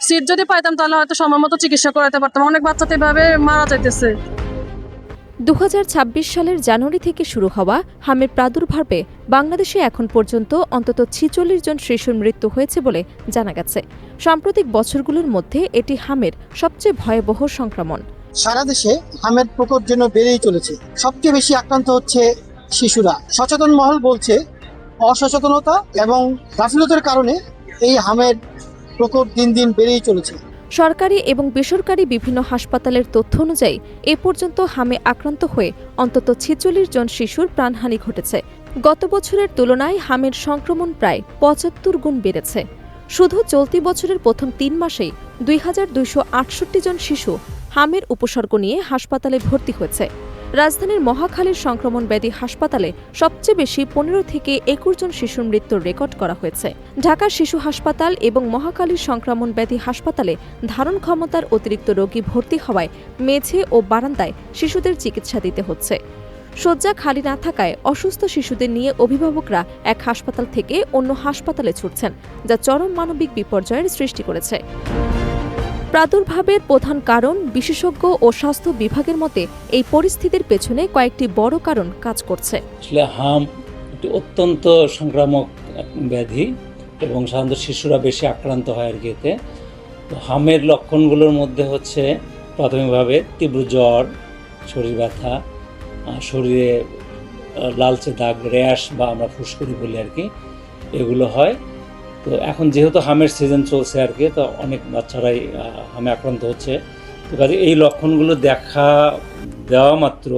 Seat যদি পাইতাম তাহলে হয়তো সময় মতো চিকিৎসা করাতে পারতাম। অনেক বাচ্চা তো এভাবে মারা যাইতেছে। 2026 সালের জানুয়ারি থেকে শুরু হওয়া হামের প্রাদুর্ভাবে বাংলাদেশে এখন পর্যন্ত অন্তত 46 জন শিশুর মৃত্যু হয়েছে বলে জানা গেছে। সাম্প্রতিক বছরগুলোর মধ্যে এটি হামের সবচেয়ে ভয়াবহ সংক্রমণ। সারা দেশে হামের প্রকোপ যেন বেড়েই চলেছে। সবচেয়ে বেশি আক্রান্ত হচ্ছে শিশুরা। সচেতন মহল বলছে অসচেতনতা এবং গাফিলতির কারণে এই হামের প্রকোপ দিন দিন বেড়েই চলেছে। সরকারি এবং বেসরকারি বিভিন্ন হাসপাতালের তথ্য অনুযায়ী এ পর্যন্ত হামে আক্রান্ত হয়ে অন্তত 46 জন শিশুর প্রাণহানি ঘটেছে। গত বছরের তুলনায় হামের সংক্রমণ প্রায় 75 গুণ বেড়েছে। শুধু চলতি বছরের প্রথম 3 মাসেই 2268 জন শিশু হামের উপসর্গ নিয়ে হাসপাতালে ভর্তি হয়েছে। রাজধানীর মহাখালীর সংক্রমণ ব্যাধি হাসপাতালে সবচেয়ে বেশি 15 থেকে 21 জন শিশুর মৃত্যুর রেকর্ড করা হয়েছে। ঢাকা শিশু হাসপাতাল এবং মহাখালীর সংক্রমণ ব্যাধি হাসপাতালে ধারণ ক্ষমতার অতিরিক্ত রোগী ভর্তি হওয়ায় মেঝে ও বারান্দায় শিশুদের চিকিৎসা দিতে হচ্ছে। শয্যা খালি না থাকায় অসুস্থ শিশুদের নিয়ে অভিভাবকরা এক হাসপাতাল থেকে অন্য হাসপাতালে ছুটছেন, যা চরম মানবিক বিপর্যয়ের সৃষ্টি করেছে। প্রাদুর্ভাবের প্রধান কারণ বিশেষজ্ঞ ও স্বাস্থ্য বিভাগের মতে এই পরিস্থিতির পেছনে কয়েকটি বড় কারণ কাজ করছে। আসলে হাম একটি অত্যন্ত সংক্রামক ব্যাধি এবং সাধারণত শিশুরা বেশি আক্রান্ত হয় আর কি এতে। তো হামের লক্ষণগুলোর মধ্যে হচ্ছে প্রাথমিকভাবে তীব্র জ্বর, শরীর ব্যথা, শরীরে লালচে দাগ, র্যাশ বা আমরা ফুসকুড়ি বলি আর কি, এগুলো হয়। তো এখন যেহেতু হামের সিজন চলছে আর কি, তো অনেক বাচ্চারাই হামে আক্রান্ত হচ্ছে। তো কাজে এই লক্ষণগুলো দেখা দেওয়া মাত্র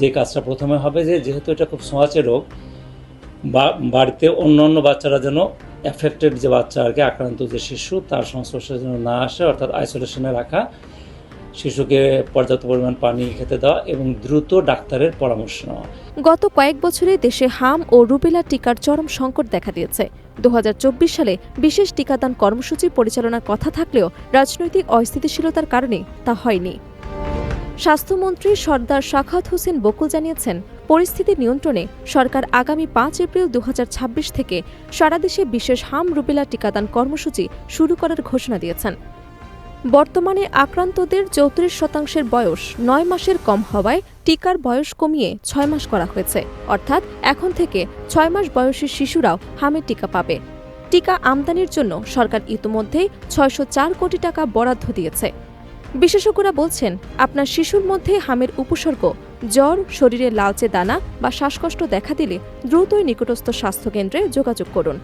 যে কাজটা প্রথমে হবে যেহেতু এটা খুব ছোঁয়াচে রোগ, বা বাড়িতে অন্য অন্য বাচ্চারা যেন এফেক্টেড যে বাচ্চা আর কি, আক্রান্ত যে শিশু, তার সংস্পর্শে যেন না আসে, অর্থাৎ আইসোলেশনে রাখা, শিশুকে পর্যাপ্ত পরিমাণ পানি খেতে দেওয়া এবং দ্রুত ডাক্তারের পরামর্শ নেওয়া। গত কয়েক বছরে দেশে হাম ও রুবেলা টিকার চরম সংকট দেখা দিয়েছে। 2024 সালে বিশেষ টিকাদান কর্মসূচি পরিচালনার কথা থাকলেও রাজনৈতিক অস্থিতিশীলতার কারণে তা হয়নি। স্বাস্থ্যমন্ত্রী সরদার শাখাওয়াত হোসেন বকুল জানিয়েছেন, পরিস্থিতি নিয়ন্ত্রণে সরকার আগামী 5 এপ্রিল 2026 থেকে সারা দেশে বিশেষ হাম রুবেলা টিকাদান কর্মসূচি শুরু করার ঘোষণা দিয়েছেন। বর্তমানে আক্রান্তদের 34% বয়স 9 মাসের কম হওয়ায় টিকার বয়স কমিয়ে 6 মাস করা হয়েছে। অর্থাৎ এখন থেকে 6 মাস বয়সী শিশুরাও হামের টিকা পাবে। টিকা আমদানির জন্য সরকার ইতিমধ্যেই 604 কোটি টাকা বরাদ্দ দিয়েছে। বিশেষজ্ঞরা বলছেন, আপনার শিশুর মধ্যে হামের উপসর্গ, জ্বর, শরীরে লালচে দানা বা শ্বাসকষ্ট দেখা দিলে দ্রুতই নিকটস্থ স্বাস্থ্যকেন্দ্রে যোগাযোগ করুন।